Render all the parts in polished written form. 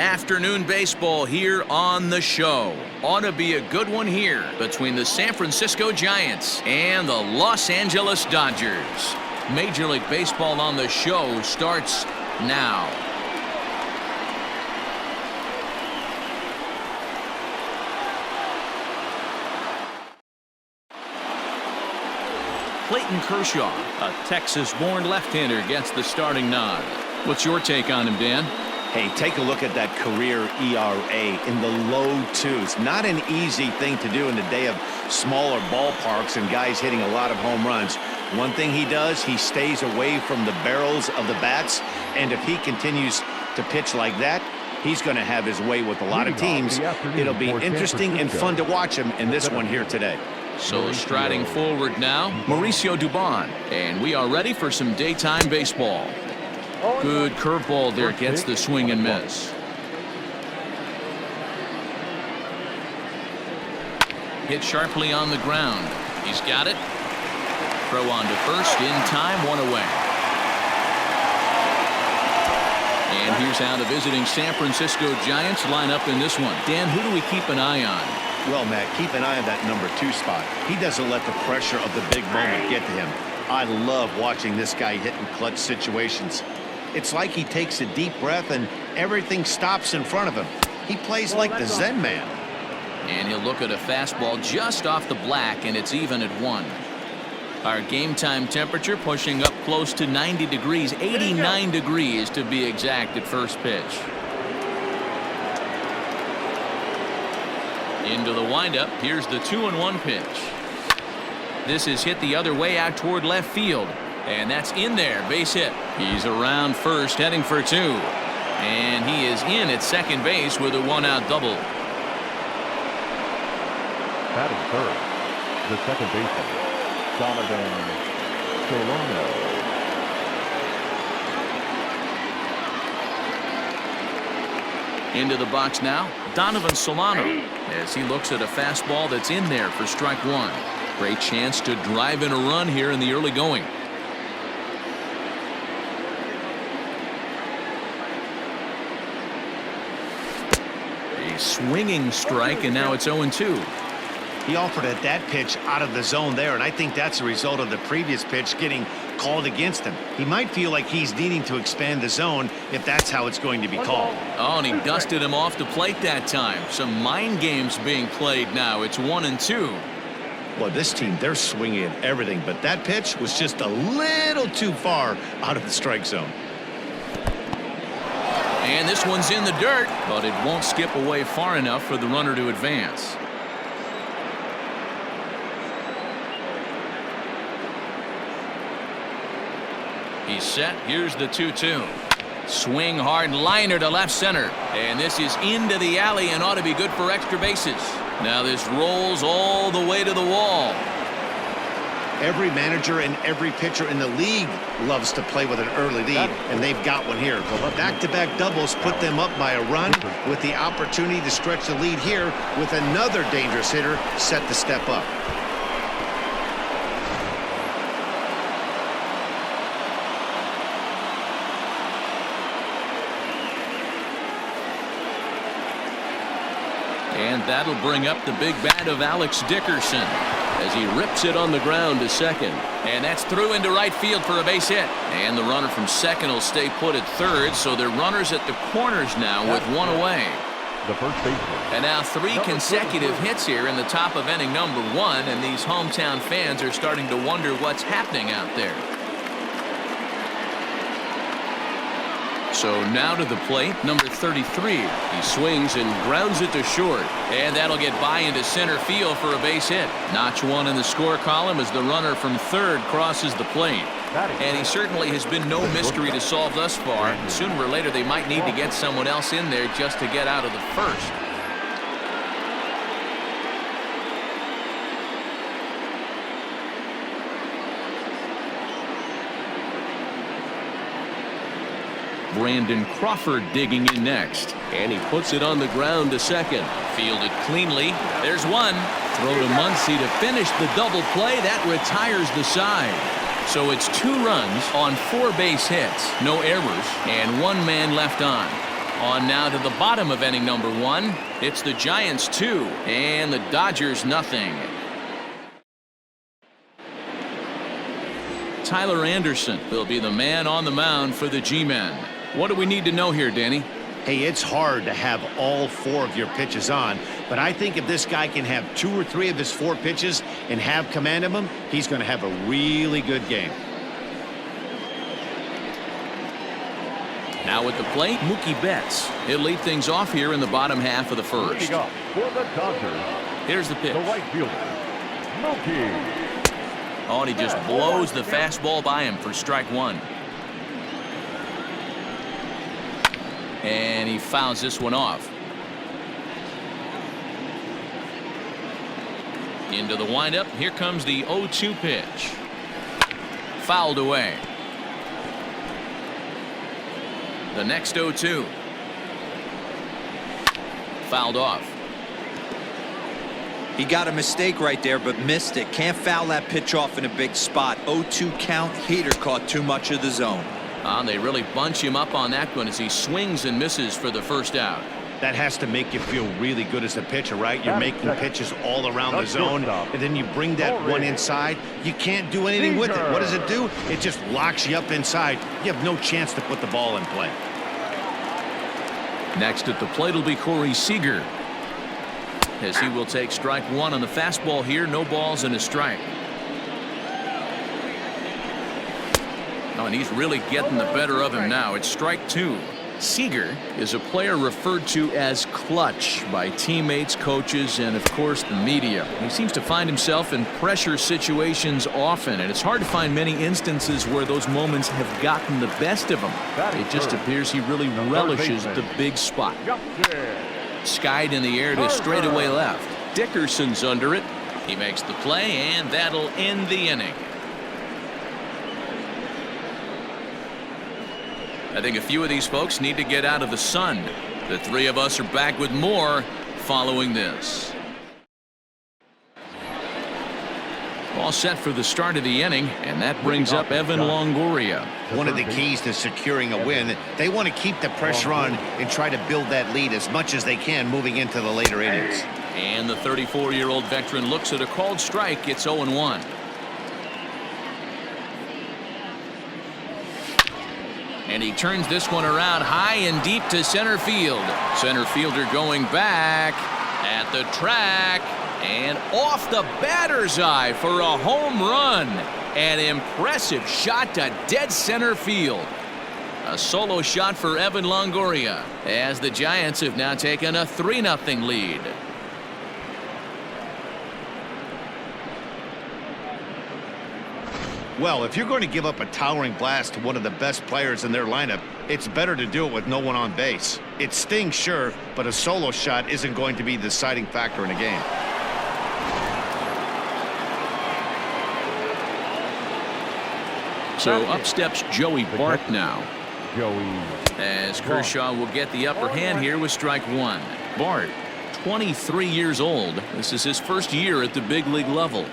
Afternoon baseball here on the show. Ought to be a good one here between the San Francisco Giants and the Los Angeles Dodgers. Major League Baseball on the show starts now. Clayton Kershaw, a Texas-born left-hander, gets the starting nod. What's your take on him, Dan? Hey, take a look at that career ERA in the low twos. Not an easy thing to do in the day of smaller ballparks and guys hitting a lot of home runs. One thing he does, he stays away from the barrels of the bats, and if he continues to pitch like that, he's going to have his way with a lot of teams. It'll be interesting and fun to watch him in this one here today. So striding forward now, Mauricio Dubon, and we are ready for some daytime baseball. Good curveball there, gets the swing and miss. Hit sharply on the ground. He's got it. Throw on to first in time, one away. And here's how the visiting San Francisco Giants line up in this one. Dan, who do we keep an eye on? Well, Matt, keep an eye on that number 2 spot. He doesn't let the pressure of the big moment get to him. I love watching this guy hit in clutch situations. It's like he takes a deep breath and everything stops in front of him. He plays like the Zen man. And he'll look at a fastball just off the black, and it's even at 1. Our game time temperature pushing up close to 90 degrees, 89 degrees to be exact at first pitch. Into the windup. Here's the 2-1 pitch. This is hit the other way out toward left field. And that's in there. Base hit. He's around first, heading for 2. And he is in at second base with a 1-out double. Batting third, the second baseman, Donovan Solano. Into the box now, Donovan Solano, as he looks at a fastball that's in there for strike 1. Great chance to drive in a run here in the early going. A swinging strike, and now it's 0-2. He offered at that pitch out of the zone there, and I think that's a result of the previous pitch getting called against him. He might feel like he's needing to expand the zone if that's how it's going to be called. Oh, and he dusted him off the plate that time. Some mind games being played now. It's 1-2. Well, this team, they're swinging at everything, but that pitch was just a little too far out of the strike zone. And this one's in the dirt, but it won't skip away far enough for the runner to advance. He's set. Here's the 2-2. Swing hard liner to left center. And this is into the alley and ought to be good for extra bases. Now this rolls all the way to the wall. Every manager and every pitcher in the league loves to play with an early lead, and they've got one here. Back-to-back doubles put them up by a run with the opportunity to stretch the lead here with another dangerous hitter set to step up. And that'll bring up the big bat of Alex Dickerson as he rips it on the ground to second. And that's through into right field for a base hit. And the runner from second will stay put at third, so they're runners at the corners now with 1 away. The first baseman. And now 3 consecutive hits here in the top of inning number 1, and these hometown fans are starting to wonder what's happening out there. So now to the plate, number 33. He swings and grounds it to short. And that'll get by into center field for a base hit. Notch 1 in the score column as the runner from third crosses the plate. And he certainly has been no mystery to solve thus far. Sooner or later they might need to get someone else in there just to get out of the first. Brandon Crawford digging in next. And he puts it on the ground to second. Fielded cleanly. There's one. Throw to Muncy to finish the double play. That retires the side. So it's 2 runs on 4 base hits. No errors. And 1 man left on. On now to the bottom of inning number 1. It's the Giants 2 and the Dodgers nothing. Tyler Anderson will be the man on the mound for the G-men. What do we need to know here, Danny? Hey, it's hard to have all 4 of your pitches on, but I think if this guy can have 2 or 3 of his 4 pitches and have command of them, he's going to have a really good game. Now at the plate, Mookie Betts. He'll lead things off here in the bottom half of the first. Leading off for the Dodgers, Here's the pitch. the right fielder, Mookie. Oh, and he just blows the fastball by him for strike 1. And he fouls this one off. Into the windup. Here comes the 0-2 pitch. Fouled away. The next 0-2. Fouled off. He got a mistake right there, but missed it. Can't foul that pitch off in a big spot. 0-2 count. Heater caught too much of the zone. They really bunch him up on that one as he swings and misses for the first out. That has to make you feel really good as a pitcher, right? You're making pitches all around the zone, and then you bring that one inside. You can't do anything with it. What does it do? It just locks you up inside. You have no chance to put the ball in play. Next at the plate will be Corey Seeger, as he will take strike 1 on the fastball here. No balls and a strike. Oh, and he's really getting the better of him now. It's strike 2. Seeger is a player referred to as clutch by teammates, coaches, and of course the media. He seems to find himself in pressure situations often, and it's hard to find many instances where those moments have gotten the best of him. It just appears he really relishes the big spot. Skied in the air to straightaway left. Dickerson's under it. He makes the play, and that'll end the inning. I think a few of these folks need to get out of the sun. The 3 of us are back with more following this. All set for the start of the inning, and that brings up Evan Longoria. One of the keys to securing a win, they want to keep the pressure on and try to build that lead as much as they can moving into the later innings. And the 34-year-old veteran looks at a called strike. It's 0-1. And he turns this one around high and deep to center field. Center fielder going back at the track and off the batter's eye for a home run. An impressive shot to dead center field. A solo shot for Evan Longoria as the Giants have now taken a 3-0 lead. Well, if you're going to give up a towering blast to one of the best players in their lineup, it's better to do it with no one on base. It stings, sure, but a solo shot isn't going to be the deciding factor in a game. So up steps Joey Bart now, Joey. as Kershaw will get the upper hand here with strike 1. Bart, 23 years old. This is his first year at the big league level.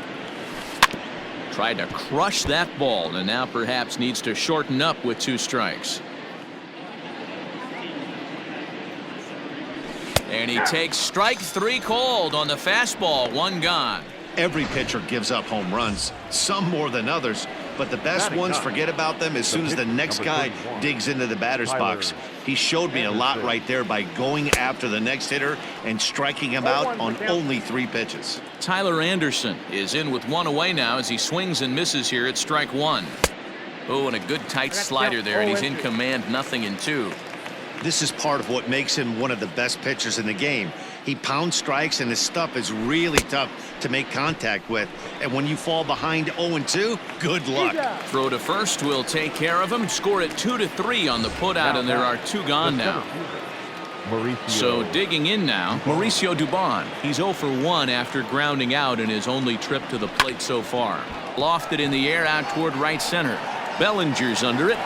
Tried to crush that ball, and now perhaps needs to shorten up with 2 strikes. And he takes strike 3 called on the fastball. 1 gone. Every pitcher gives up home runs, some more than others, but the best ones forget about them as soon as the next guy digs into the batter's box. He showed me a lot right there by going after the next hitter and striking him out on only 3 pitches. Tyler Anderson is in with 1 away now as he swings and misses here at strike 1. Oh, and a good tight slider there, and he's in command, 0-2. This is part of what makes him one of the best pitchers in the game. He pounds strikes, and his stuff is really tough to make contact with. And when you fall behind 0-2, good luck. Throw to first will take care of him. Score it 2-3 on the putout, and there are 2 gone now. So digging in now, Mauricio Dubon. He's 0 for 1 after grounding out in his only trip to the plate so far. Lofted in the air out toward right center. Bellinger's under it.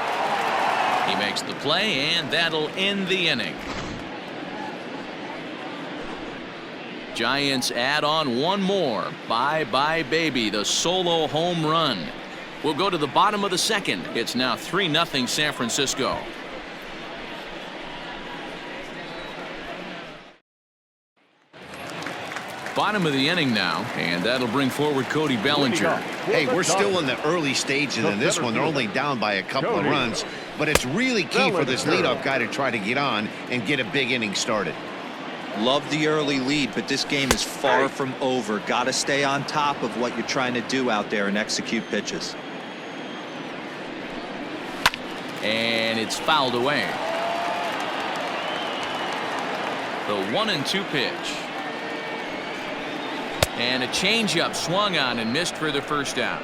He makes the play, and that'll end the inning. Giants add on 1 more. Bye-bye, baby, the solo home run. We'll go to the bottom of the second. It's now 3-0 San Francisco. Bottom of the inning now, and that'll bring forward Cody Bellinger. Hey, we're still in the early stages of this one. They're only down by a couple of runs, but it's really key for this leadoff guy to try to get on and get a big inning started. Love the early lead, but this game is far from over. Got to stay on top of what you're trying to do out there and execute pitches. And it's fouled away. The 1-2 pitch. And a changeup swung on and missed for the first out.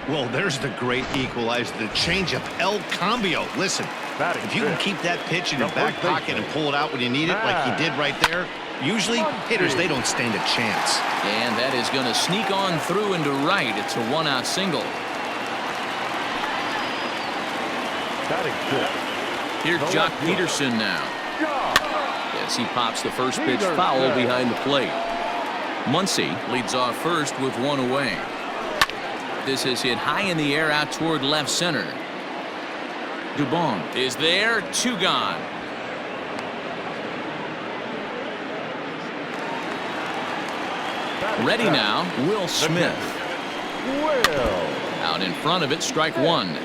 Well, there's the great equalizer, the changeup, El Cambio. Listen, if you can keep that pitch in your back pocket and pull it out when you need it, like he did right there, usually hitters, they don't stand a chance. And that is going to sneak on through into right. It's a 1-out single. Here's Jock Peterson now. As he pops the first pitch foul behind the plate. Muncy leads off first with one away. This is hit high in the air out toward left center. Dubon is there, 2 gone. Ready now, Will Smith. Out in front of it, strike 1.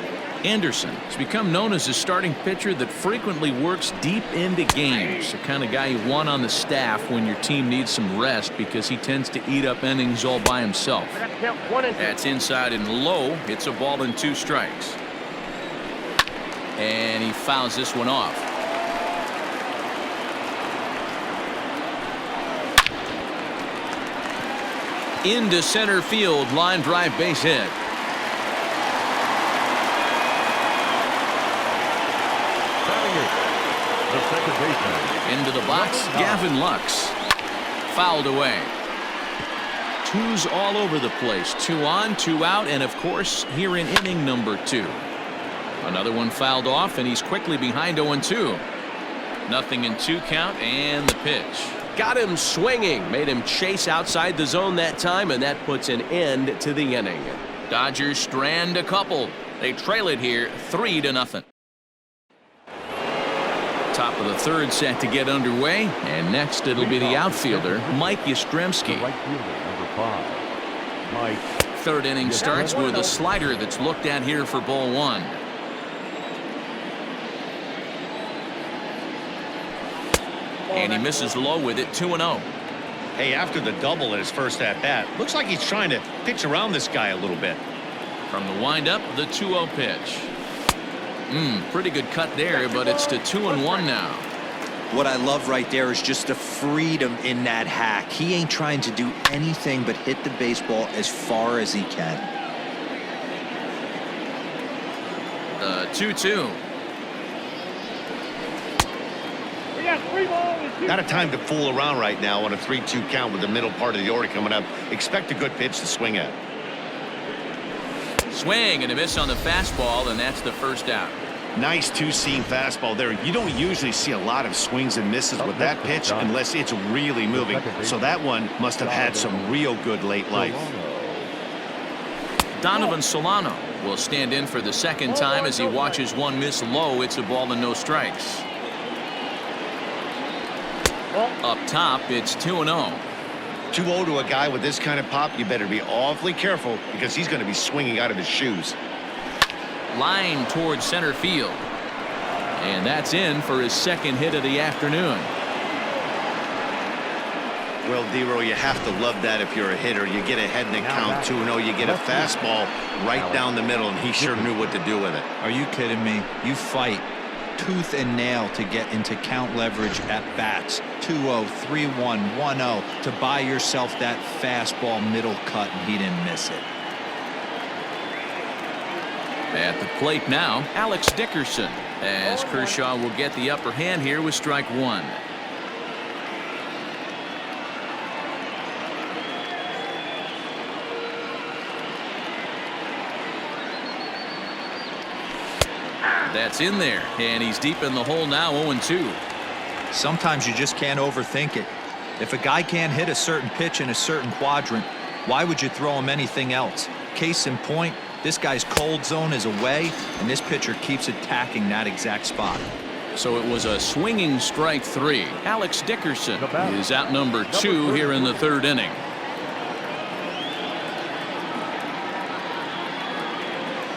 Anderson has become known as a starting pitcher that frequently works deep into games. The kind of guy you want on the staff when your team needs some rest because he tends to eat up innings all by himself. That's inside and low. It's a ball and 2 strikes. And he fouls this one off. Into center field, line drive, base hit. Into the box, Gavin Lux. Fouled away. 2's all over the place. 2 on, 2 out, and of course here in inning number 2. Another one fouled off, and he's quickly behind 0-2. 0-2 count, and the pitch. Got him swinging, made him chase outside the zone that time, and that puts an end to the inning. Dodgers strand a couple. They trail it here 3-0. Top of the 3rd set to get underway, and next it'll be the outfielder Mike Yastramski. Third inning starts with a slider that's looked at here for ball 1. And he misses low with it, 2-0. Hey, after the double at his first at bat, looks like he's trying to pitch around this guy a little bit. From the windup, the 2-0 pitch. Pretty good cut there, but it's to 2-1 now. What I love right there is just the freedom in that hack. He ain't trying to do anything but hit the baseball as far as he can. The 2-2. Not a time to fool around right now on a 3-2 count with the middle part of the order coming up. Expect a good pitch to swing at. Swing and a miss on the fastball, and that's the first out. Nice 2-seam fastball there. You don't usually see a lot of swings and misses with that pitch unless it's really moving. So that one must have had some real good late life. Donovan Solano will stand in for the second time as he watches one miss low. It's a ball and no strikes. Up top, it's 2-0. 2-0 to a guy with this kind of pop, you better be awfully careful because he's going to be swinging out of his shoes. Line towards center field. And that's in for his second hit of the afternoon. Well, Dero, you have to love that if you're a hitter. You get ahead in the count 2-0. You get a fastball right down the middle, and he sure knew what to do with it. Are you kidding me? You fight tooth and nail to get into count leverage at bats. 2-0, 3-1, 1-0 to buy yourself that fastball middle cut, and he didn't miss it. At the plate now, Alex Dickerson, as Kershaw will get the upper hand here with strike 1. That's in there, and he's deep in the hole now, 0-2. Sometimes you just can't overthink it. If a guy can't hit a certain pitch in a certain quadrant, why would you throw him anything else? Case in point, this guy's cold zone is away, and this pitcher keeps attacking that exact spot. So it was a swinging strike 3. Alex Dickerson is out number 2 here in the 3rd inning.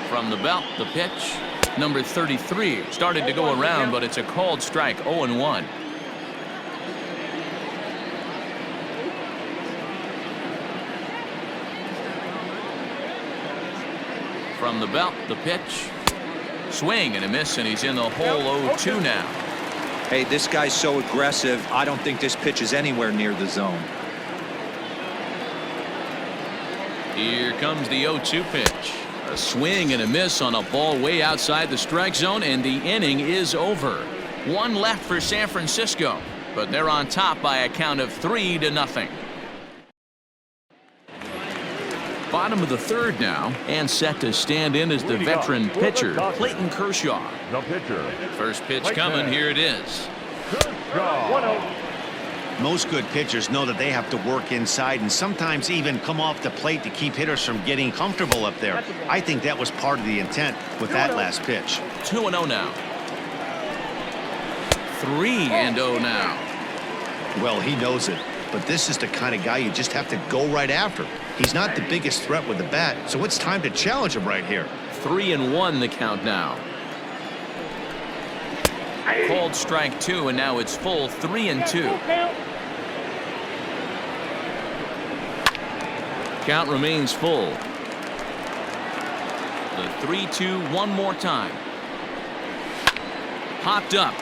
From the belt, the pitch. Number 33 started to go around, but it's a called strike. 0-1. From the belt, the pitch. Swing and a miss, and he's in the hole. 0-2 now. Hey, this guy's so aggressive. I don't think this pitch is anywhere near the zone. Here comes the 0-2 pitch. A swing and a miss on a ball way outside the strike zone, and the inning is over. 1 left for San Francisco, but they're on top by a count of 3-0. Bottom of the 3rd now, and set to stand in as the veteran pitcher, Clayton Kershaw. The pitcher. First pitch coming, here it is. Kershaw. Most good pitchers know that they have to work inside and sometimes even come off the plate to keep hitters from getting comfortable up there. I think that was part of the intent with that last pitch. 2-0 now. 3-0 now. Well, he knows it, but this is the kind of guy you just have to go right after. He's not the biggest threat with the bat, so it's time to challenge him right here. 3-1 the count now. Called strike 2, and now it's full 3-2. Count remains full. The 3-2 one more time. Popped up.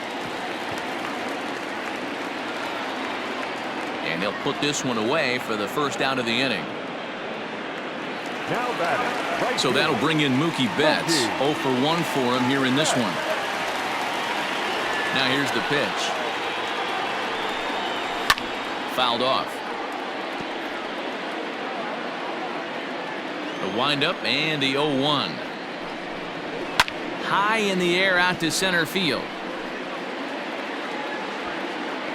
And he'll put this one away for the first out of the inning. Now batting. Right So that'll bring in Mookie Betts. 0 for 1 for him here in this one. Now here's the pitch. Fouled off. The windup and the 0-1. High in the air out to center field.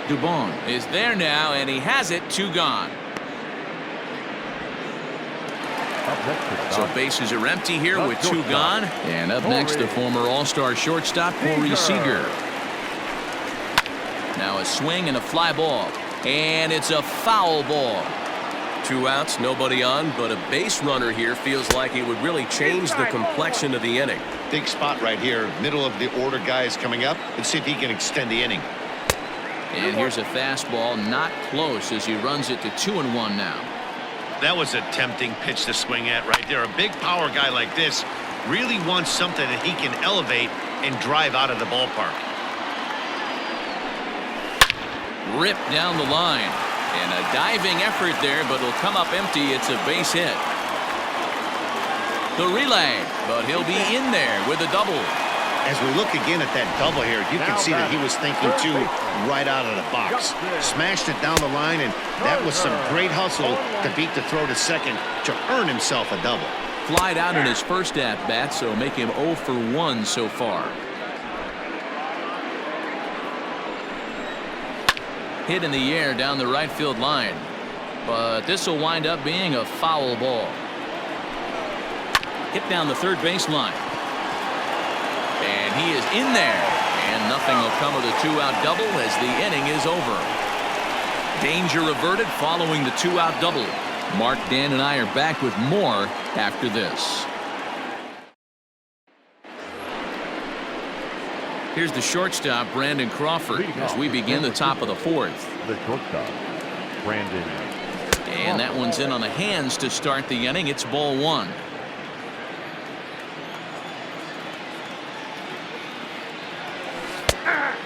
Dubon is there now, and he has it. 2 gone. So bases are empty here with 2 gone. And up next, the former All-Star shortstop, Corey Seeger. Now a swing and a fly ball. And it's a foul ball. 2 outs, nobody on, but a base runner here feels like it would really change the complexion of the inning. Big spot right here. Middle of the order guy is coming up. Let's see if he can extend the inning. And here's a fastball, not close, as he runs it to 2-1 now. That was a tempting pitch to swing at right there. A big power guy like this really wants something that he can elevate and drive out of the ballpark. Ripped down the line. And a diving effort there, but it'll come up empty. It's a base hit. The relay, but he'll be in there with a double. As we look again at that double here, you can see that he was thinking too right out of the box. Smashed it down the line, and that was some great hustle to beat the throw to second to earn himself a double. Flied out in his first at-bat, so make him 0 for 1 so far. Hit in the air down the right field line, but this will wind up being a foul ball. Hit down the third base line, and he is in there, and nothing will come of the 2-out double as the inning is over. Danger averted following the 2-out double. Mark, Dan, and I are back with more after this. Here's the shortstop, Brandon Crawford, as we begin the top of the 4th. The shortstop, Brandon. And that one's in on the hands to start the inning. It's ball 1.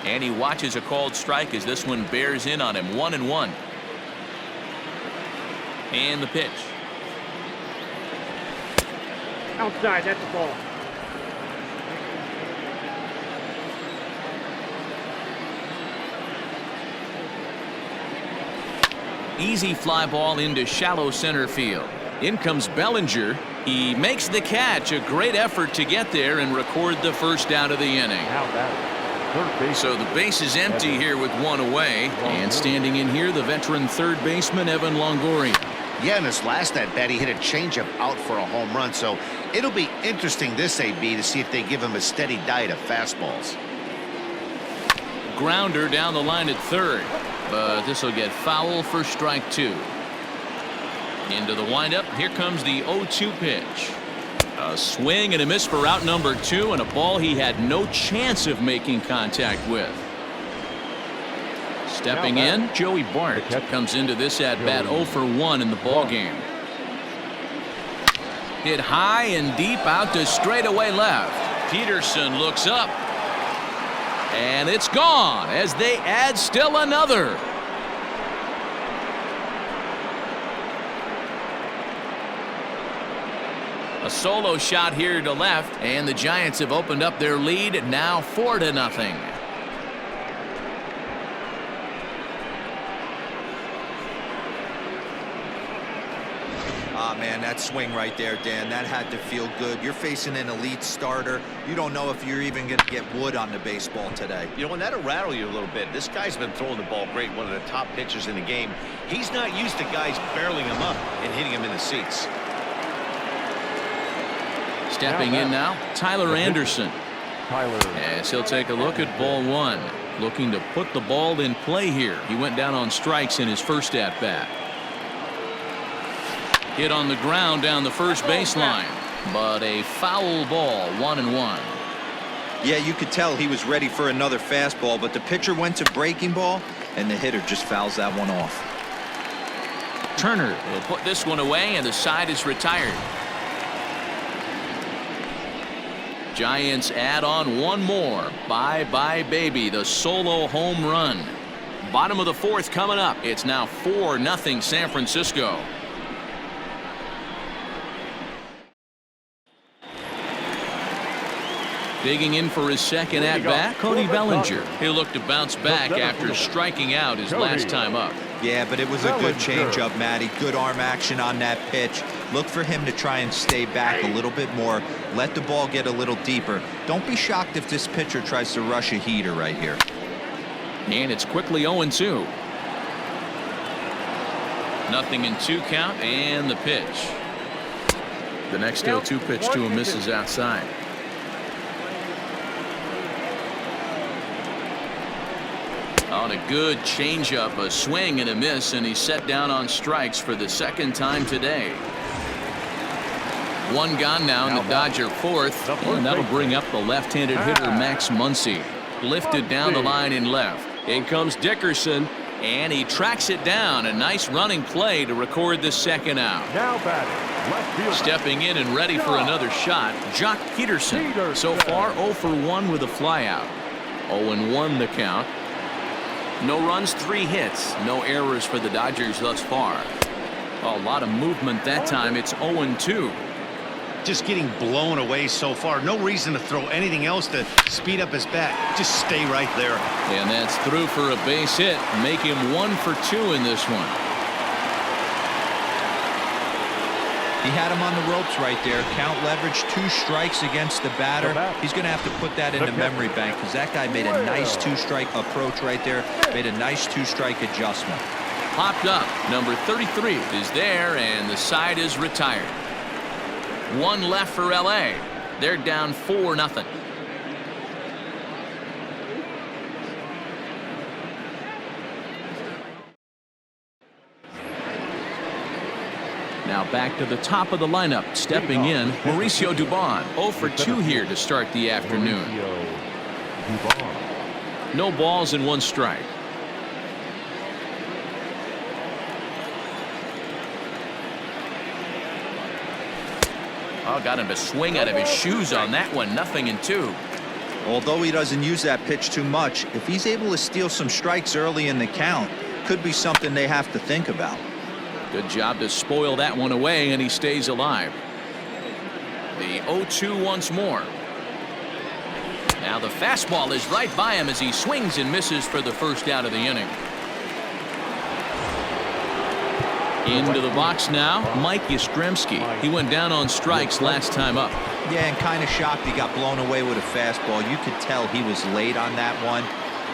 And he watches a called strike as this one bears in on him. 1-1. And the pitch. Outside, that's the ball. Easy fly ball into shallow center field. In comes Bellinger. He makes the catch. A great effort to get there and record the first out of the inning. So the base is empty here with 1 away. And standing in here, the veteran third baseman, Evan Longoria. Yeah, in his last at-bat, he hit a changeup out for a home run. So it'll be interesting this AB to see if they give him a steady diet of fastballs. grounder down the line at third, but this will get foul for strike two. Into the windup. Here comes the 0-2 pitch. A swing and a miss for out number two, and a ball he had no chance of making contact with. Stepping in, Joey Bart comes into this at bat 0 for 1 in the ball game. Hit high and deep out to straightaway left. Peterson looks up, and it's gone as they add still another. A solo shot here to left, and the Giants have opened up their lead now 4-0. Ah, man, that swing right there, Dan, that had to feel good. You're facing an elite starter. You don't know if you're even going to get wood on the baseball today. You know, and that'll rattle you a little bit. This guy's been throwing the ball great, one of the top pitchers in the game. He's not used to guys barreling him up and hitting him in the seats. Stepping in now, Tyler Anderson. As he'll take a look at ball one. Looking to put the ball in play here. He went down on strikes in his first at bat. Hit on the ground down the first baseline, but a foul ball, 1-1. Yeah, you could tell he was ready for another fastball, but the pitcher went to breaking ball, and the hitter just fouls that one off. Turner will put this one away, and the side is retired. Giants add on one more. Bye-bye, baby, the solo home run. Bottom of the fourth coming up. It's now 4-0 San Francisco. Digging in for his second at-bat, Cody Bellinger. He'll look to bounce back after striking out his last time up. Yeah, but it was a good changeup, Matty. Good arm action on that pitch. Look for him to try and stay back a little bit more. Let the ball get a little deeper. Don't be shocked if this pitcher tries to rush a heater right here. And it's quickly 0-2. Nothing in 2 count, and the pitch. The next 0-2 pitch to him misses outside. On a good changeup, a swing and a miss, and he's set down on strikes for the second time today. One gone now in the Dodger fourth, and that'll bring up the left-handed hitter Max Muncy. Lifted down the line in left. In comes Dickerson, and he tracks it down. A nice running play to record the second out. Now batting, left field. Stepping in and ready for another shot, Jock Peterson. So far 0 for 1 with a flyout. 0-1 the count. No runs, 3 hits. No errors for the Dodgers thus far. A lot of movement that time. It's 0-2. Just getting blown away so far. No reason to throw anything else to speed up his bat. Just stay right there. And that's through for a base hit. Make him 1 for 2 in this one. He had him on the ropes right there. Count leverage, 2 strikes against the batter. He's going to have to put that in the memory bank because that guy made a nice 2-strike approach right there. Made a nice 2-strike adjustment. Popped up. Number 33 is there, and the side is retired. 1 left for L.A. They're down 4-0. Now back to the top of the lineup. Stepping in, Mauricio Dubon. 0 for 2 here to start the afternoon. No balls and 1 strike. Oh, got him to swing out of his shoes on that one. 0-2. Although he doesn't use that pitch too much, if he's able to steal some strikes early in the count, could be something they have to think about. Good job to spoil that one away, and he stays alive. The 0-2 once more. Now the fastball is right by him as he swings and misses for the first out of the inning. Into the box now, Mike Yastramski. He went down on strikes last time up. Yeah, and kind of shocked he got blown away with a fastball. You could tell he was late on that one,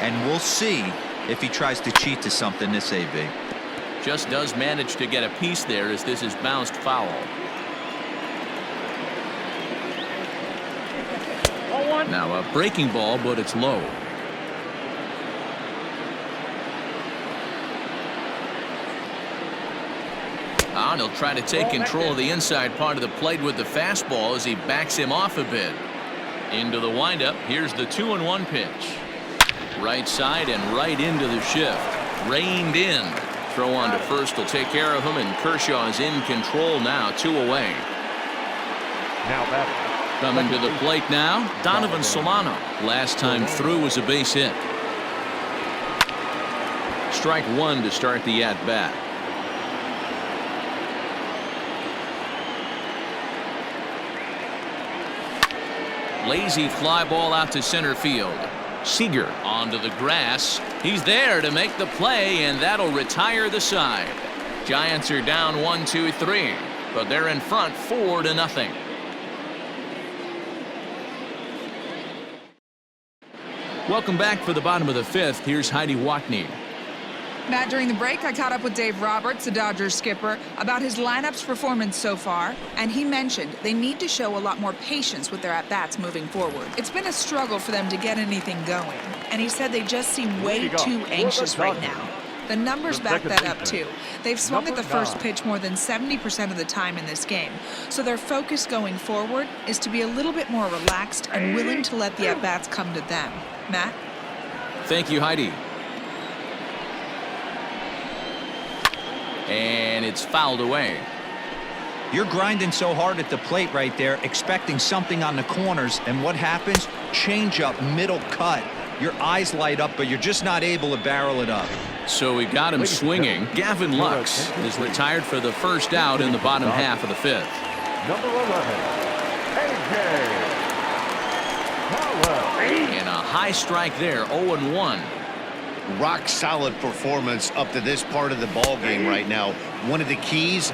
and we'll see if he tries to cheat to something this AB. Just does manage to get a piece there as this is bounced foul. Now a breaking ball, but it's low. now, and he'll try to take control of the inside part of the plate with the fastball as he backs him off a bit. Into the windup. Here's the 2-1 pitch. Right side and right into the shift. Reined in. Throw on to first will take care of him, and Kershaw is in control now, 2 away. Now batting. Coming to the plate now, Donovan Solano. Last time through was a base hit. Strike 1 to start the at-bat. Lazy fly ball out to center field. Seeger onto the grass. He's there to make the play, and that'll retire the side. Giants are down 1-2-3, but they're in front 4-0. Welcome back for the bottom of the 5th. Here's Heidi Watney. Matt, during the break, I caught up with Dave Roberts, the Dodgers skipper, about his lineup's performance so far, and he mentioned they need to show a lot more patience with their at-bats moving forward. It's been a struggle for them to get anything going, and he said they just seem way too anxious right now. The numbers back that up, too. They've swung at the first pitch more than 70% of the time in this game, so their focus going forward is to be a little bit more relaxed and willing to let the at-bats come to them. Matt? Thank you, Heidi. And it's fouled away. You're grinding so hard at the plate right there, expecting something on the corners, and what happens? Change up, middle cut. Your eyes light up, but you're just not able to barrel it up. So we got him swinging. Gavin Lux is retired for the first out in the bottom half of the 5th. Number 11, A.J. And a high strike there, 0-1. Rock solid performance up to this part of the ball game right now. One of the keys,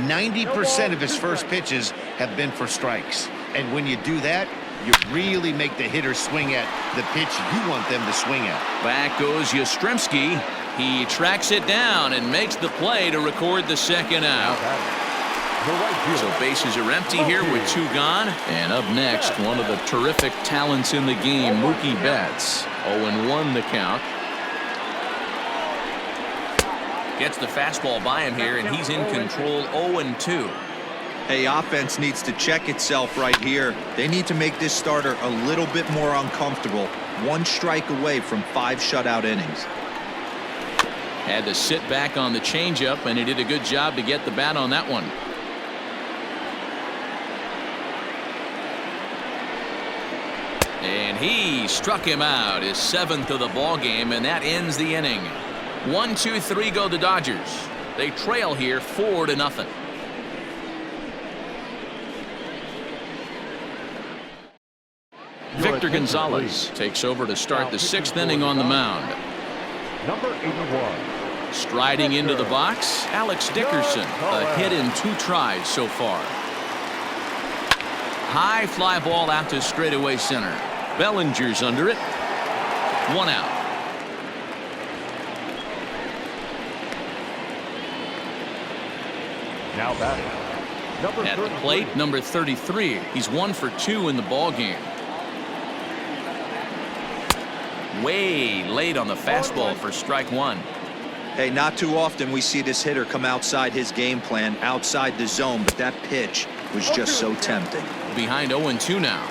90% of his first pitches have been for strikes, and when you do that, you really make the hitter swing at the pitch you want them to swing at. Back goes Yastramski. He tracks it down and makes the play to record the second out. So bases are empty here with 2 gone. And up next, one of the terrific talents in the game, Mookie Betts. 0-1 the count. Gets the fastball by him here, and he's in control. 0-2. Hey, offense needs to check itself right here. They need to make this starter a little bit more uncomfortable. 1 strike away from 5 shutout innings. Had to sit back on the changeup, and he did a good job to get the bat on that one. And he struck him out, his 7th of the ball game, and that ends the inning. 1-2-3 go the Dodgers. They trail here 4-0. Victor Gonzalez takes over to start the 6th inning on the mound. Number 81. Striding into the box, Alex Dickerson. A hit in 2 tries so far. High fly ball out to straightaway center. Bellinger's under it. 1 out. Now batting. Number At the plate, number 33. He's 1 for 2 in the ball game. Way late on the fastball for strike 1. Hey, not too often we see this hitter come outside his game plan, outside the zone, but that pitch was just so tempting. Behind 0-2 now.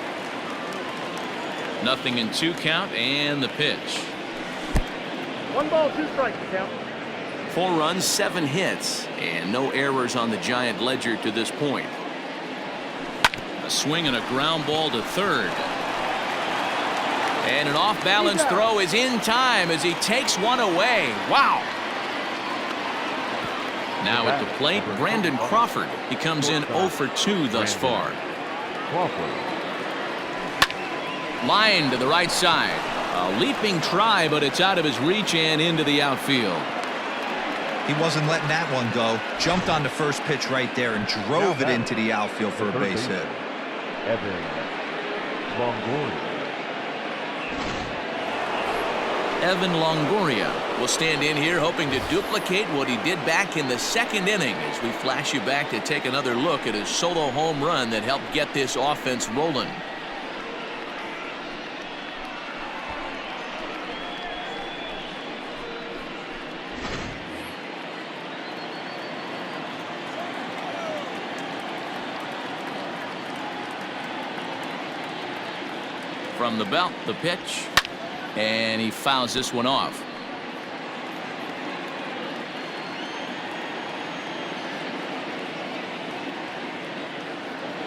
Nothing in 2 count, and the pitch. 1 ball, 2 strikes, count. 4 runs, 7 hits, and no errors on the Giant ledger to this point. A swing and a ground ball to third. And an off-balance throw is in time as he takes one away. Wow. Now at the plate, Brandon Crawford. He comes in 0 for 2 thus far. Crawford. Line to the right side. A leaping try, but it's out of his reach and into the outfield. He wasn't letting that one go. Jumped on the first pitch right there and drove it into the outfield for a base hit. Evan Longoria. Evan Longoria will stand in here hoping to duplicate what he did back in the 2nd inning as we flash you back to take another look at his solo home run that helped get this offense rolling. From the belt, the pitch. And he fouls this one off.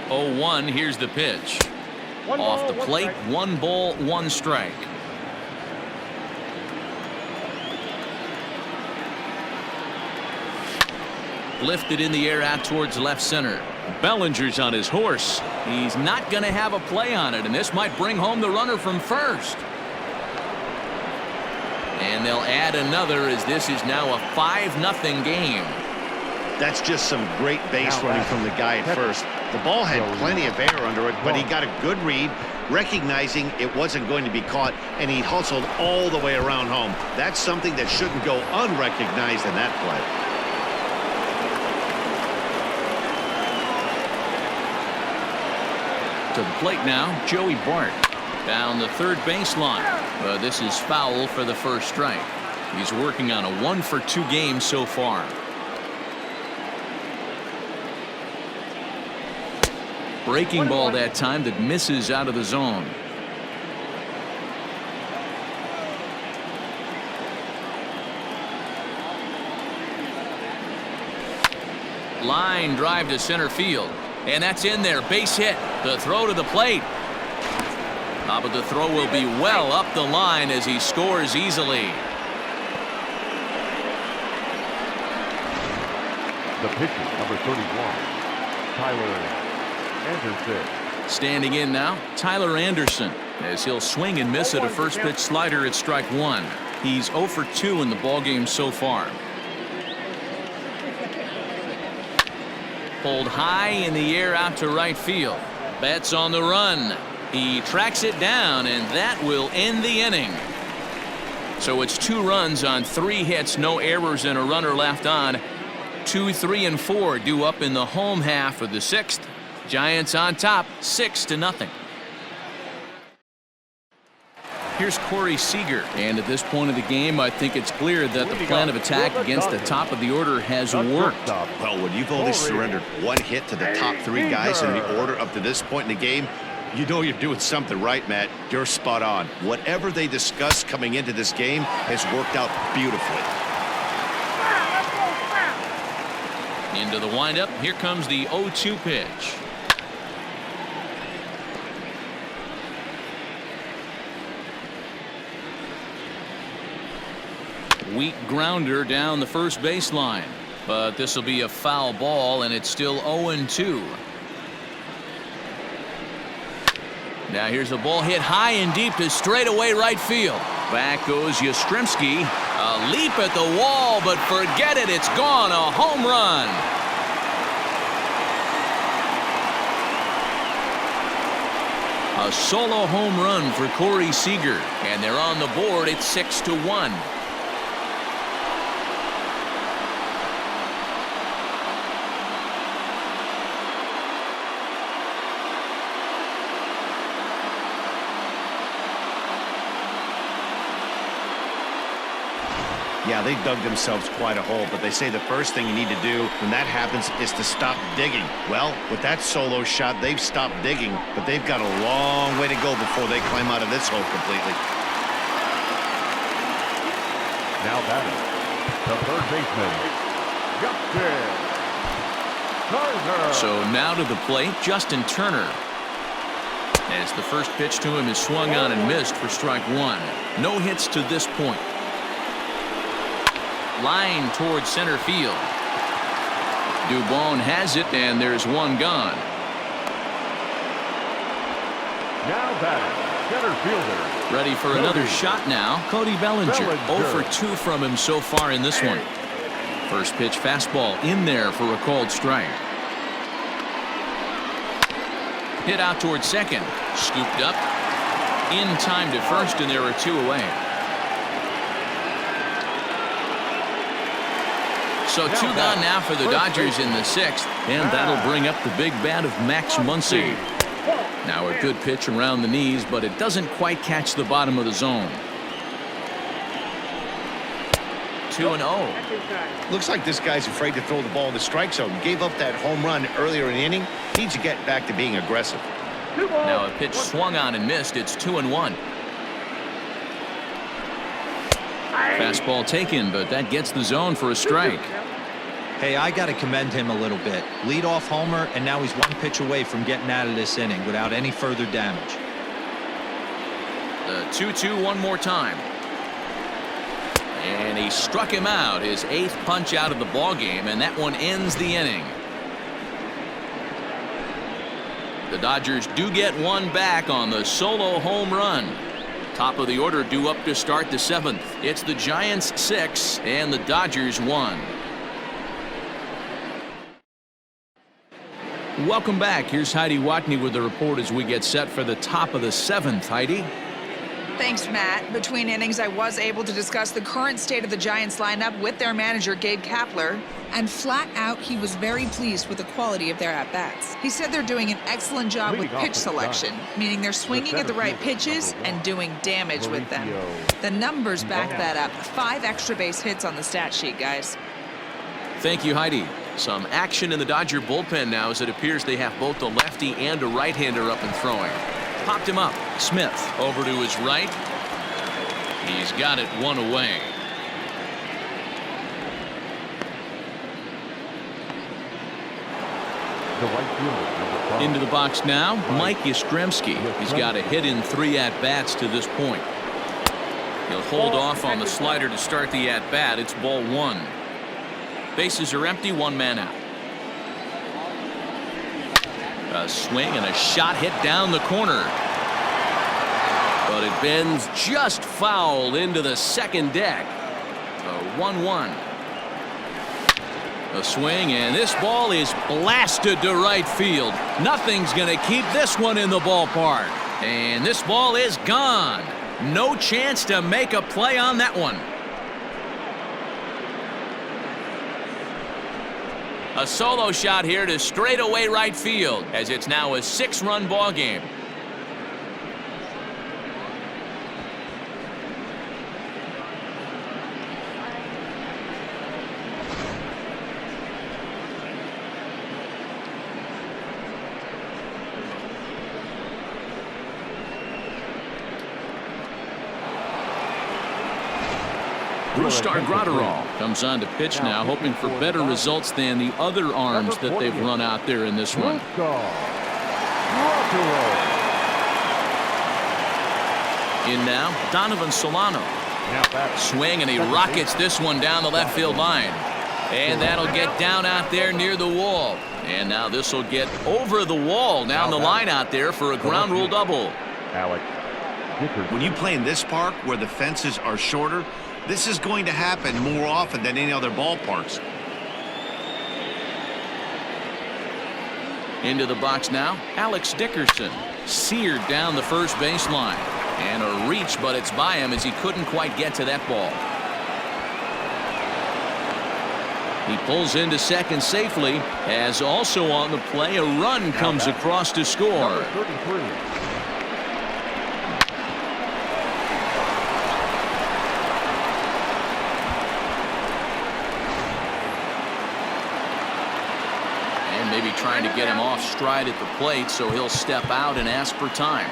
0-1, here's the pitch. Off the plate, 1 ball, 1 strike. Lifted in the air out towards left center. Bellinger's on his horse. He's not going to have a play on it, and this might bring home the runner from first. And they'll add another as this is now a 5-0 game. That's just some great base running from the guy at first. The ball had plenty of air under it, but he got a good read, recognizing it wasn't going to be caught, and he hustled all the way around home. That's something that shouldn't go unrecognized in that play. To the plate now, Joey Bart. Down the third baseline. But this is foul for the first strike. He's working on a 1-for-2 game so far. Breaking ball that time that misses out of the zone. Line drive to center field. And that's in there. Base hit. The throw to the plate. But the throw will be well up the line as he scores easily. The pitcher, number 31, Tyler Anderson. Standing in now, Tyler Anderson, as he'll swing and miss at a first pitch slider at strike 1. He's 0 for 2 in the ballgame so far. Pulled high in the air out to right field. Betts on the run. He tracks it down, and that will end the inning. So it's 2 runs on 3 hits, no errors, and a runner left on. 2, 3, and 4 due up in the home half of the 6th. Giants on top, 6-0. Here's Corey Seeger, and at this point of the game, I think it's clear that the plan of attack against the top of the order has worked. Well, when you've only surrendered 1 hit to the top 3 guys in the order up to this point in the game, you know you're doing something right, Matt. You're spot on. Whatever they discussed coming into this game has worked out beautifully. Into the windup. Here comes the 0-2 pitch. Weak grounder down the first baseline, but this will be a foul ball, and it's still 0-2. Now here's a ball hit high and deep to straightaway right field. Back goes Yastramski. A leap at the wall, but forget it. It's gone. A home run. A solo home run for Corey Seeger, and they're on the board. It's 6-1. Yeah, they dug themselves quite a hole, but they say the first thing you need to do when that happens is to stop digging. Well, with that solo shot, they've stopped digging, but they've got a long way to go before they climb out of this hole completely. Now batting, the third baseman, Justin Turner. So now to the plate, Justin Turner. As the first pitch to him is swung on and missed for strike 1. No hits to this point. Line towards center field. Dubon has it, and there's 1 gone. Now batting, center fielder. Ready for another shot now. Cody Bellinger. 0 for 2 from him so far in this one. First pitch fastball in there for a called strike. Hit out towards second. Scooped up. In time to first, and there are 2 away. So 2 gone now for the Dodgers in the 6th, and that'll bring up the big bat of Max Muncy. Now a good pitch around the knees, but it doesn't quite catch the bottom of the zone. 2-0. Looks like this guy's afraid to throw the ball in the strike zone. Gave up that home run earlier in the inning. Needs to get back to being aggressive. Now a pitch swung on and missed. It's 2-1. Fastball taken, but that gets the zone for a strike. Hey, I got to commend him a little bit. Leadoff homer, and now he's one pitch away from getting out of this inning without any further damage. The 2-2 one more time. And he struck him out, his 8th punch out of the ball game, and that one ends the inning. The Dodgers do get one back on the solo home run. Top of the order due up to start the 7th. It's the Giants 6 and the Dodgers 1. Welcome back. Here's Heidi Watney with the report as we get set for the top of the 7th. Heidi? Thanks, Matt. Between innings, I was able to discuss the current state of the Giants lineup with their manager, Gabe Kapler. And flat out, he was very pleased with the quality of their at-bats. He said they're doing an excellent job with pitch selection, meaning they're swinging at the right pitches and doing damage with them. The numbers back that up. 5 extra base hits on the stat sheet, guys. Thank you, Heidi. Some action in the Dodger bullpen now as it appears they have both a lefty and a right-hander up and throwing. Popped him up. Smith over to his right. He's got it one away. Into the box now, Mike Yastramski. He's got a hit in 3 at-bats to this point. He'll hold off on the slider to start the at-bat. It's ball 1. Bases are empty, 1 man out. A swing and a shot hit down the corner. But it bends just foul into the second deck. A 1-1. A swing, and this ball is blasted to right field. Nothing's going to keep this one in the ballpark. And this ball is gone. No chance to make a play on that one. A solo shot here to straightaway right field as it's now a 6-run ball game. Brustar Gratterall comes on to pitch now, hoping for better results than the other arms that they've run out there in this one. In now, Donovan Solano. Swing, and he rockets this one down the left field line. And that'll get down out there near the wall. And now this will get over the wall down the line out there for a ground rule double. When you play in this park where the fences are shorter, this is going to happen more often than any other ballparks. Into the box now, Alex Dickerson. Seared down the first baseline. And a reach, but it's by him as he couldn't quite get to that ball. He pulls into second safely, as also on the play, a run comes across to score. Maybe trying to get him off stride at the plate, so he'll step out and ask for time.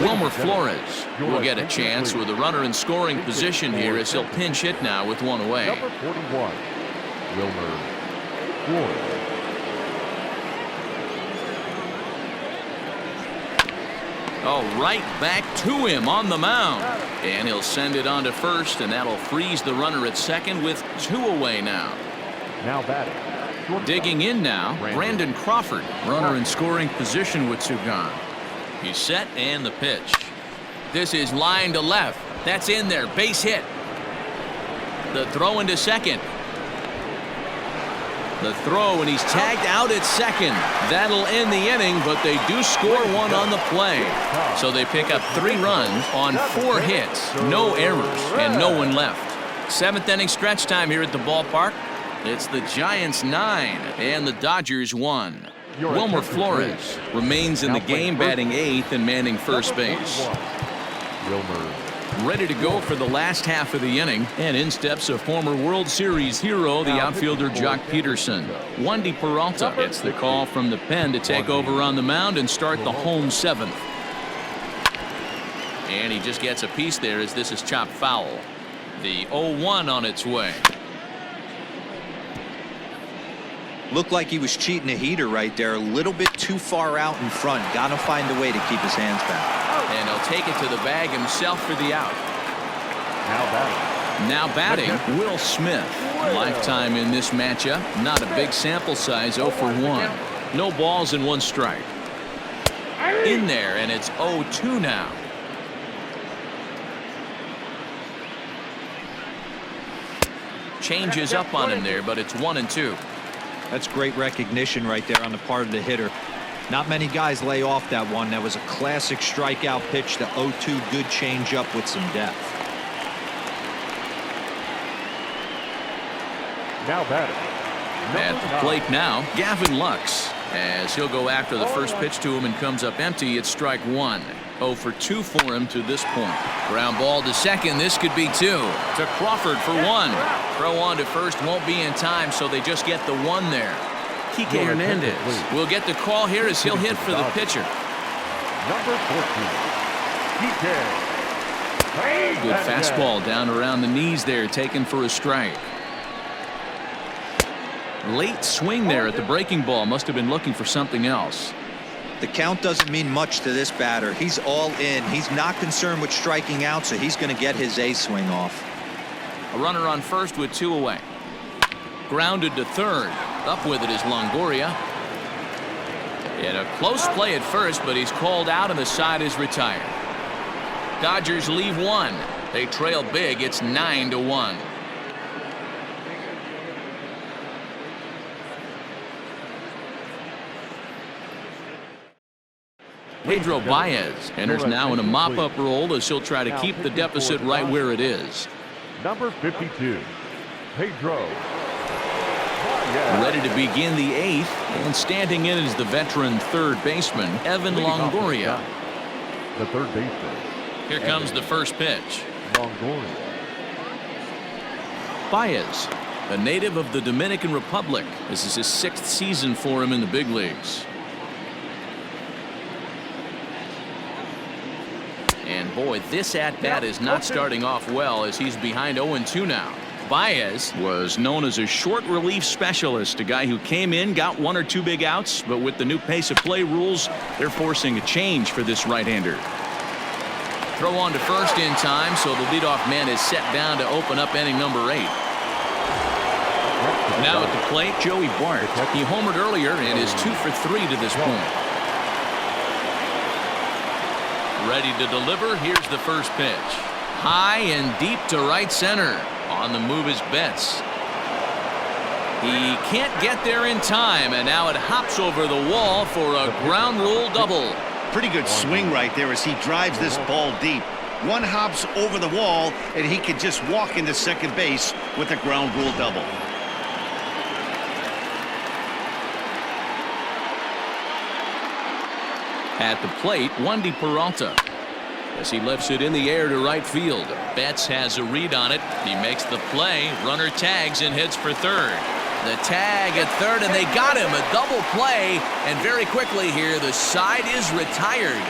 Wilmer Flores will get a chance with a runner in scoring position here as he'll pinch hit now with 1 away. Number 41, Wilmer Flores. Oh, right back to him on the mound. And he'll send it on to first, and that'll freeze the runner at second with 2 away now. Now batting. Digging in now, Brandon Crawford. Runner in scoring position with 2 gone. He's set and the pitch. This is line to left. That's in there. Base hit. The throw into second. The throw, and he's tagged out at second. That'll end the inning, but they do score 1 on the play. So they pick up 3 runs on 4 hits. No errors and no one left. 7th inning stretch time here at the ballpark. It's the Giants 9 and the Dodgers 1. Wilmer Flores remains in the game, batting 8th and manning first base. Wilmer Ready to go for the last half of the inning, and in steps a former World Series hero, the outfielder Jock Peterson. Wandy Peralta gets the call from the pen to take over on the mound and start the home seventh. And he just gets a piece there as this is chopped foul. The 0-1 on its way. Looked like he was cheating a heater right there, a little bit too far out in front. Got to find a way to keep his hands back. And he'll take it to the bag himself for the out. Now batting. Now batting, Will Smith. Lifetime in this matchup. Not a big sample size, 0 for 1. No balls and 1 strike. In there, and it's 0-2 now. Changes up on him there, but it's 1-2. That's great recognition right there on the part of the hitter. Not many guys lay off that one. That was a classic strikeout pitch. The 0-2 good changeup with some depth. Now batting. At the plate now, Gavin Lux. As he'll go after the first pitch to him and comes up empty, it's strike 1. 0 for 2 for him to this point. Ground ball to second. This could be 2. To Crawford for 1. Throw on to first won't be in time, so they just get the 1 there. Kike Hernandez will get the call here as he'll hit for the pitcher. Number 14. Good fastball down around the knees there, taken for a strike. Late swing there at the breaking ball. Must have been looking for something else. The count doesn't mean much to this batter. He's all in. He's not concerned with striking out, so he's going to get his A swing off. A runner on first with 2 away. Grounded to third. Up with it is Longoria. And a close play at first, but he's called out and the side is retired. Dodgers leave 1. They trail big. It's 9-1. Pedro Baez enters now in a mop-up role as he'll try to keep the deficit right where it is. Number 52, Pedro. Ready to begin the 8th, and standing in is the veteran third baseman, Evan Longoria. The third baseman. Here comes the first pitch. Longoria. Baez, a native of the Dominican Republic. This is his 6th season for him in the big leagues. And boy, this at-bat is not starting off well as he's behind 0-2 now. Baez was known as a short relief specialist, a guy who came in, got 1 or 2 big outs, but with the new pace of play rules, they're forcing a change for this right-hander. Throw on to first in time, so the leadoff man is set down to open up inning number 8. Now at the plate, Joey Bart. He homered earlier and is 2 for 3 to this point. Ready to deliver. Here's the first pitch. High and deep to right center. On the move is Betts. He can't get there in time, and now it hops over the wall for a ground rule double. Pretty good swing right there as he drives this ball deep. 1 hops over the wall, and he could just walk into second base with a ground rule double. At the plate, Wandy Peralta. As he lifts it in the air to right field. Betts has a read on it. He makes the play. Runner tags and hits for third. The tag at third, and they got him. A double play, and very quickly here, the side is retired.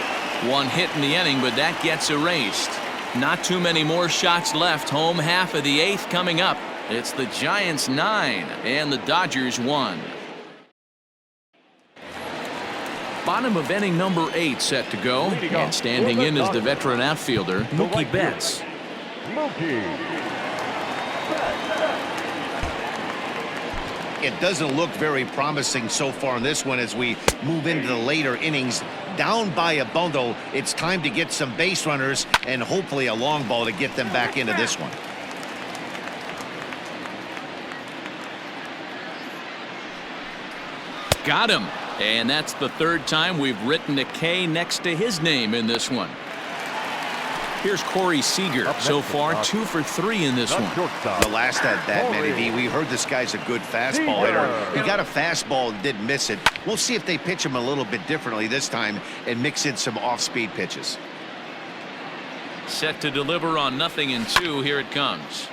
1 hit in the inning, but that gets erased. Not too many more shots left. Home half of the 8th coming up. It's the Giants 9 and the Dodgers 1. Bottom of inning number 8 set to go, and standing in is the veteran outfielder Mookie Betts. It doesn't look very promising so far in this one as we move into the later innings. Down by a bundle, it's time to get some base runners and hopefully a long ball to get them back into this one. Got him. And that's the 3rd time we've written a K next to his name in this one. Here's Corey Seeger. So far, 2 for 3 in this one. The last at bat, Manny V, we heard this guy's a good fastball hitter. He got a fastball and didn't miss it. We'll see if they pitch him a little bit differently this time and mix in some off-speed pitches. Set to deliver on 0-2. Here it comes.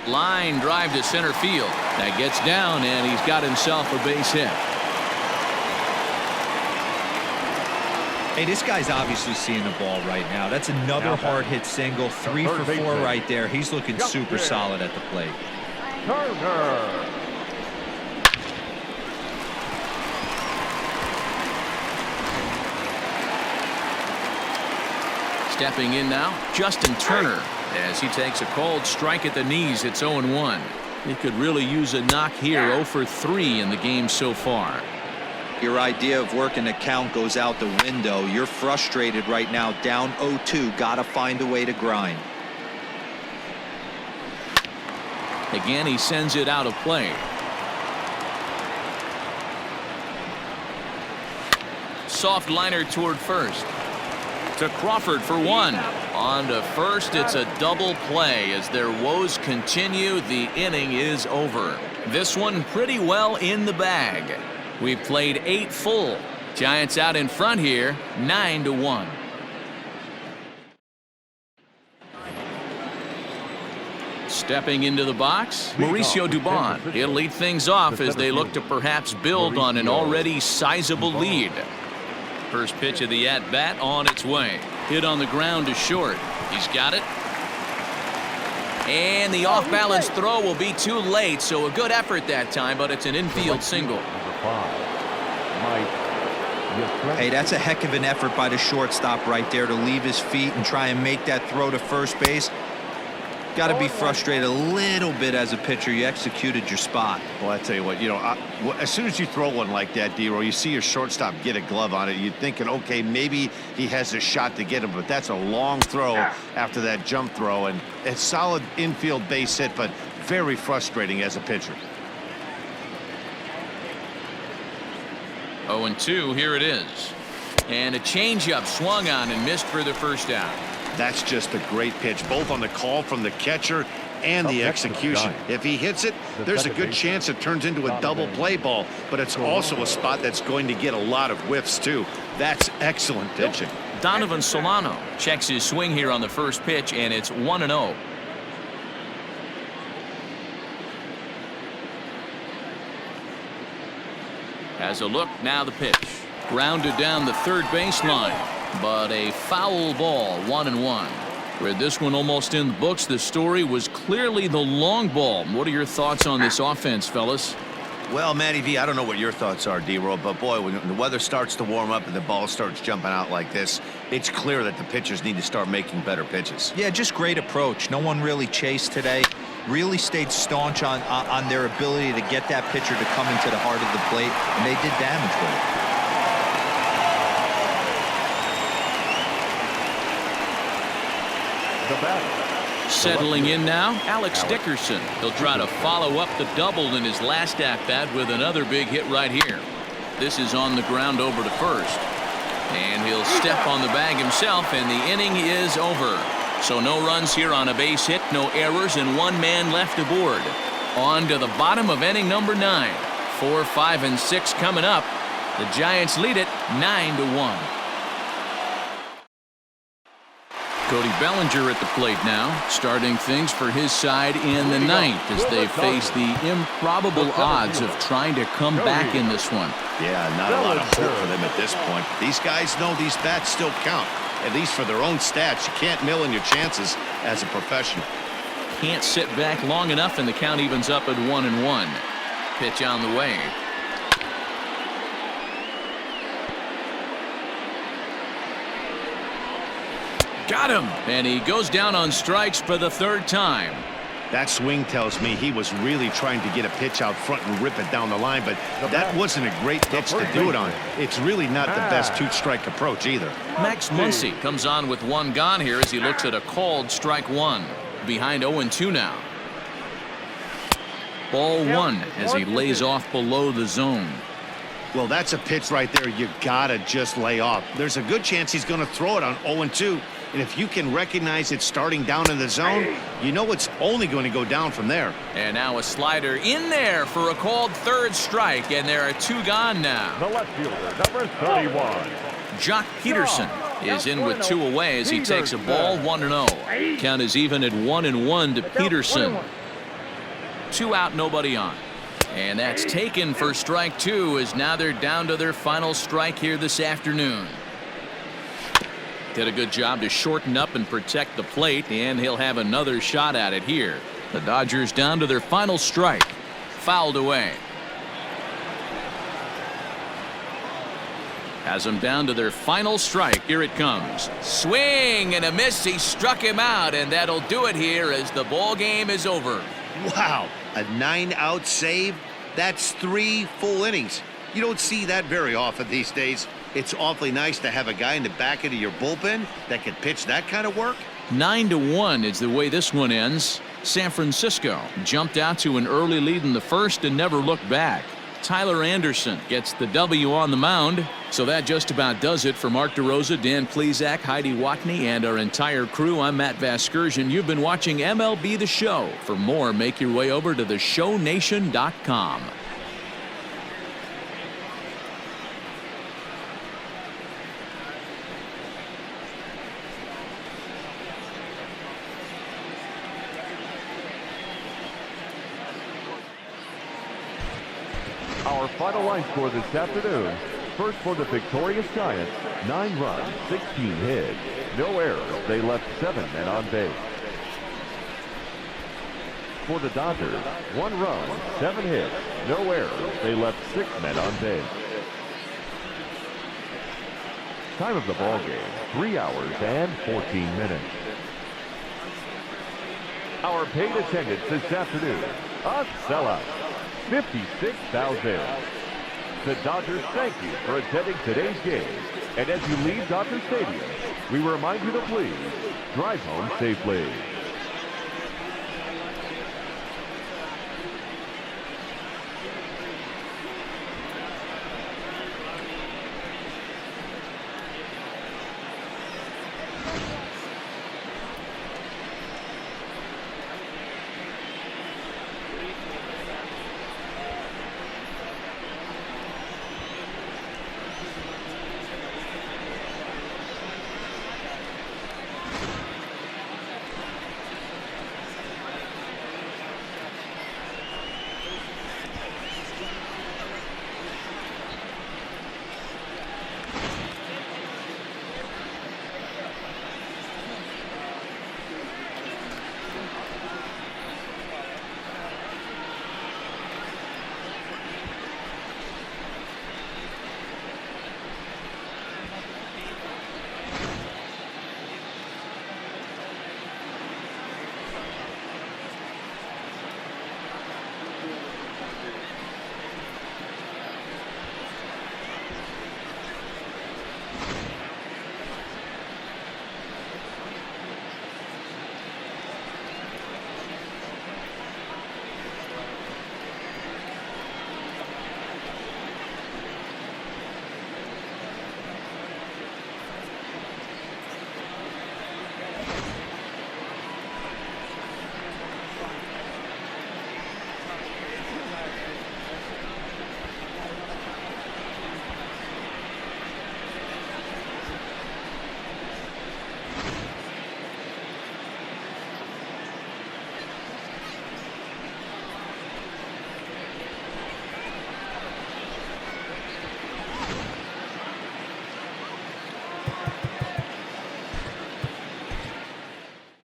Line drive to center field. That gets down, and he's got himself a base hit. Hey, this guy's obviously seeing the ball right now. That's another hard hit single. 3 for 4 right there. He's looking super solid at the plate. Turner. Stepping in now, Justin Turner, as he takes a cold strike at the knees. It's 0-1. He could really use a knock here. 0 for 3 in the game so far. Your idea of working a count goes out the window. You're frustrated right now, down 0-2. Gotta find a way to grind. Again, he sends it out of play. Soft liner toward first. To Crawford for 1. On to first, it's a double play. As their woes continue, the inning is over. This one pretty well in the bag. We've played 8 full. Giants out in front here, 9-1. Stepping into the box, Mauricio Dubon. He'll lead things off as they look to perhaps build on an already sizable lead. First pitch of the at-bat on its way. Hit on the ground to short. He's got it. And the off-balance throw will be too late, so a good effort that time, but it's an infield single. Hey, that's a heck of an effort by the shortstop right there to leave his feet and try and make that throw to first base. Got to be frustrated a little bit as a pitcher. You executed your spot. Well, I tell you what, as soon as you throw one like that, D-Row, you see your shortstop get a glove on it. You're thinking, okay, maybe he has a shot to get him, but that's a long throw after that jump throw, and a solid infield base hit, but very frustrating as a pitcher. 0-2, here it is. And a changeup swung on and missed for the first out. That's just a great pitch, both on the call from the catcher and the execution. If he hits it, there's a good chance it turns into a double play ball, but it's also a spot that's going to get a lot of whiffs too. That's excellent pitching. Donovan Solano checks his swing here on the first pitch, and it's 1-0. Has a look, now the pitch. Grounded down the third baseline, but a foul ball, 1-1. With this one almost in the books, the story was clearly the long ball. What are your thoughts on this offense, fellas? Well, Matty V, I don't know what your thoughts are, D-Row, but boy, when the weather starts to warm up and the ball starts jumping out like this, it's clear that the pitchers need to start making better pitches. Yeah, just great approach. No one really chased today. Really stayed staunch on their ability to get that pitcher to come into the heart of the plate, and they did damage with it. Settling in now, Alex Dickerson. He'll try to follow up the double in his last at-bat with another big hit right here. This is on the ground over to first. And he'll step on the bag himself, and the inning is over. So no runs here on a base hit, no errors, and 1 man left aboard. On to the bottom of inning number 9. 4, 5, and 6 coming up. The Giants lead it 9-1. Cody Bellinger at the plate now, starting things for his side in the 9th as they face the improbable odds of trying to come back in this one. Yeah, not a lot of hope for them at this point. These guys know these bats still count, at least for their own stats. You can't mill in your chances as a professional. Can't sit back long enough, and the count evens up at 1-1. Pitch on the way. Got him, and he goes down on strikes for the 3rd time. That swing tells me he was really trying to get a pitch out front and rip it down the line, but that wasn't a great pitch to do it on. It's really not the best 2-strike approach either. Max Muncy comes on with 1 gone here as he looks at a called strike 1. Behind 0-2 now. Ball 1 as he lays off below the zone. Well, that's a pitch right there you gotta just lay off. There's a good chance he's going to throw it on 0-2. And if you can recognize it starting down in the zone, you know it's only going to go down from there. And now a slider in there for a called third strike, and there are 2 gone now. The left fielder, number 31. Jock Peterson is in with 2 away as he takes a ball 1-0. Count is even at 1-1 to Peterson. 2 out, nobody on. And that's taken for strike 2 as now they're down to their final strike here this afternoon. Did a good job to shorten up and protect the plate, and he'll have another shot at it here. The Dodgers down to their final strike. Fouled away. Has them down to their final strike. Here it comes. Swing and a miss. He struck him out, and that'll do it here as the ball game is over. Wow, a 9-out save? That's 3 full innings. You don't see that very often these days. It's awfully nice to have a guy in the back end of your bullpen that can pitch that kind of work. 9-1 is the way this one ends. San Francisco jumped out to an early lead in the first and never looked back. Tyler Anderson gets the W on the mound. So that just about does it for Mark DeRosa, Dan Plesac, Heidi Watney, and our entire crew. I'm Matt Vasgersian. You've been watching MLB The Show. For more, make your way over to theshownation.com. Our final line score this afternoon. First for the victorious Giants, 9 runs, 16 hits, no errors. They left 7 men on base. For the Dodgers, 1 run, 7 hits, no errors. They left 6 men on base. Time of the ball game, 3 hours and 14 minutes. Our paid attendance this afternoon, a sellout, 56,000. The Dodgers thank you for attending today's game. And as you leave Dodger Stadium, we remind you to please drive home safely.